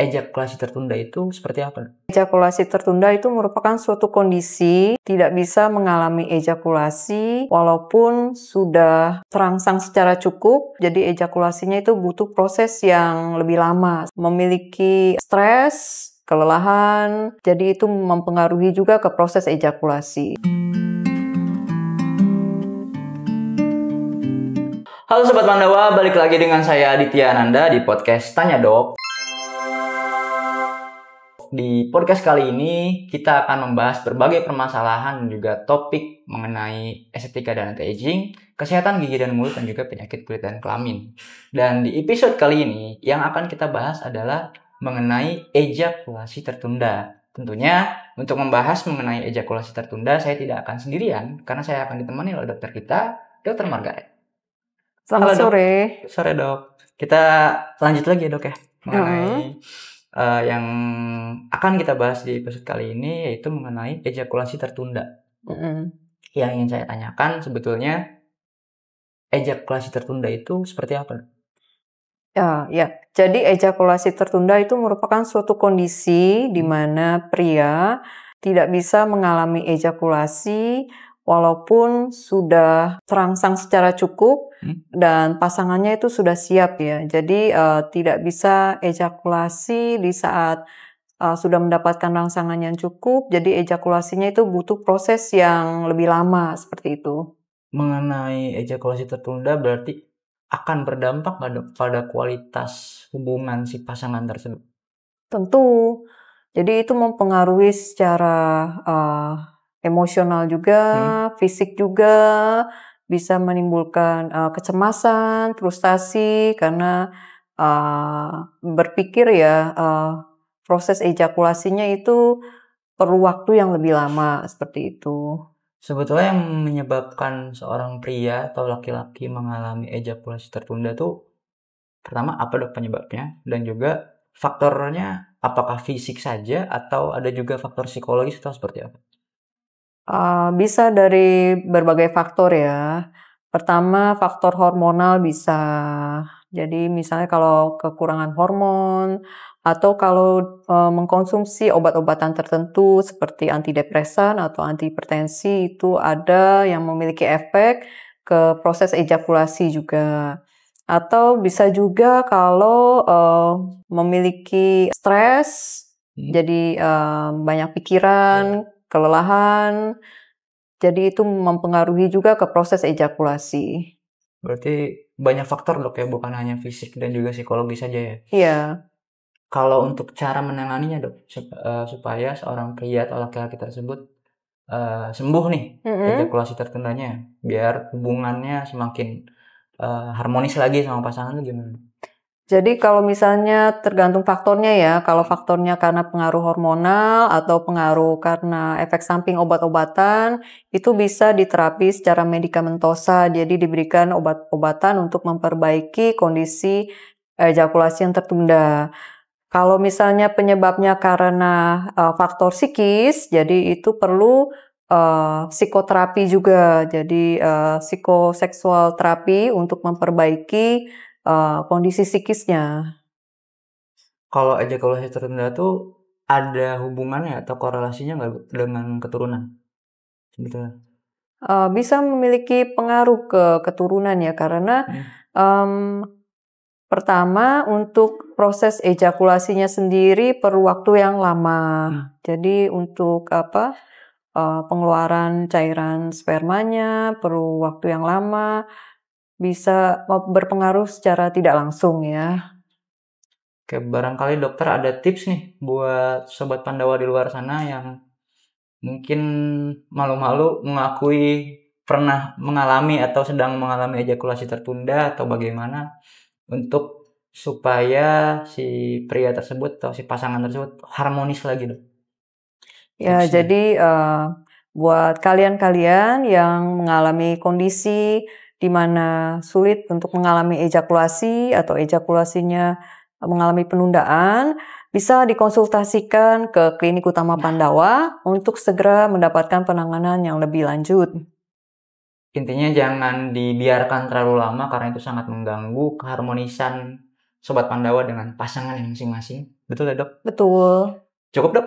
Ejakulasi tertunda itu seperti apa? Ejakulasi tertunda itu merupakan suatu kondisi tidak bisa mengalami ejakulasi walaupun sudah terangsang secara cukup. Jadi ejakulasinya itu butuh proses yang lebih lama. Memiliki stres, kelelahan, jadi itu mempengaruhi juga ke proses ejakulasi. Halo Sobat Pandawa, balik lagi dengan saya Aditya Ananda di podcast Tanya Dok. Di podcast kali ini kita akan membahas berbagai permasalahan dan juga topik mengenai estetika dan anti-aging, kesehatan gigi dan mulut, dan juga penyakit kulit dan kelamin. Dan di episode kali ini yang akan kita bahas adalah mengenai ejakulasi tertunda. Tentunya untuk membahas mengenai ejakulasi tertunda saya tidak akan sendirian karena saya akan ditemani oleh dokter kita, Dokter Margaret. Selamat Halo, Dok. sore. Sore Dok. Kita lanjut lagi ya Dok ya mengenai yang akan kita bahas di episode kali ini, yaitu mengenai ejakulasi tertunda. Yang ingin saya tanyakan sebetulnya ejakulasi tertunda itu seperti apa? Ya. Jadi ejakulasi tertunda itu merupakan suatu kondisi di mana pria tidak bisa mengalami ejakulasi walaupun sudah terangsang secara cukup dan pasangannya itu sudah siap ya. Jadi tidak bisa ejakulasi di saat sudah mendapatkan rangsangan yang cukup. Jadi ejakulasinya itu butuh proses yang lebih lama seperti itu. Mengenai ejakulasi tertunda berarti akan berdampak pada kualitas hubungan si pasangan tersebut? Tentu. Jadi itu mempengaruhi secara emosional juga, fisik juga, bisa menimbulkan kecemasan, frustasi karena berpikir ya proses ejakulasinya itu perlu waktu yang lebih lama seperti itu. Sebetulnya yang menyebabkan seorang pria atau laki-laki mengalami ejakulasi tertunda tuh pertama apa Dok penyebabnya, dan juga faktornya apakah fisik saja atau ada juga faktor psikologis atau seperti apa? Bisa dari berbagai faktor ya. Pertama, faktor hormonal bisa. Jadi misalnya kalau kekurangan hormon atau kalau mengkonsumsi obat-obatan tertentu seperti antidepresan atau antihipertensi itu ada yang memiliki efek ke proses ejakulasi juga. Atau bisa juga kalau memiliki stres, jadi banyak pikiran, kelelahan, jadi itu mempengaruhi juga ke proses ejakulasi. Berarti banyak faktor Dok ya, bukan hanya fisik dan juga psikologis saja ya? Iya. Kalau untuk cara menanganinya Dok, supaya seorang pria atau laki-laki tersebut sembuh nih ejakulasi tertundanya, biar hubungannya semakin harmonis lagi sama pasangan itu gimana? Jadi kalau misalnya tergantung faktornya ya, kalau faktornya karena pengaruh hormonal atau pengaruh karena efek samping obat-obatan, itu bisa diterapi secara medikamentosa, jadi diberikan obat-obatan untuk memperbaiki kondisi ejakulasi yang tertunda. Kalau misalnya penyebabnya karena faktor psikis, jadi itu perlu psikoterapi juga, jadi psikoseksual terapi untuk memperbaiki kondisi psikisnya. Kalau ejakulasi tertunda tuh ada hubungannya atau korelasinya nggak dengan keturunan? Sebetulnya. Bisa memiliki pengaruh ke keturunan ya, karena pertama untuk proses ejakulasinya sendiri perlu waktu yang lama. Jadi untuk pengeluaran cairan spermanya perlu waktu yang lama, bisa berpengaruh secara tidak langsung ya. Oke, barangkali dokter ada tips nih buat Sobat Pandawa di luar sana yang mungkin malu-malu mengakui pernah mengalami atau sedang mengalami ejakulasi tertunda, atau bagaimana untuk supaya si pria tersebut atau si pasangan tersebut harmonis lagi Dok? Ya, Tipsnya. jadi buat kalian-kalian yang mengalami kondisi di mana sulit untuk mengalami ejakulasi atau ejakulasinya mengalami penundaan, bisa dikonsultasikan ke Klinik Utama Pandawa untuk segera mendapatkan penanganan yang lebih lanjut. Intinya jangan dibiarkan terlalu lama karena itu sangat mengganggu keharmonisan Sobat Pandawa dengan pasangan yang masing-masing. Betul ya dok? Betul. Cukup dok?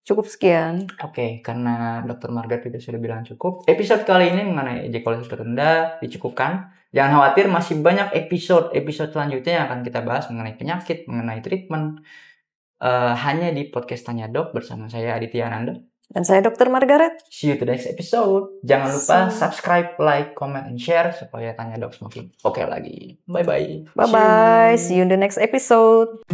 Cukup sekian. Oke, karena Dr. Margaret sudah bilang cukup. Episode kali ini mengenai ejakulasi rendah dicukupkan. Jangan khawatir, masih banyak episode selanjutnya yang akan kita bahas mengenai penyakit, mengenai treatment. Hanya di podcast Tanya Dok bersama saya Aditya Ananda. Dan saya Dr. Margaret. See you to the next episode. Jangan lupa subscribe, like, comment, and share supaya Tanya Dok semakin oke lagi. Bye-bye. Bye-bye. See you in the next episode.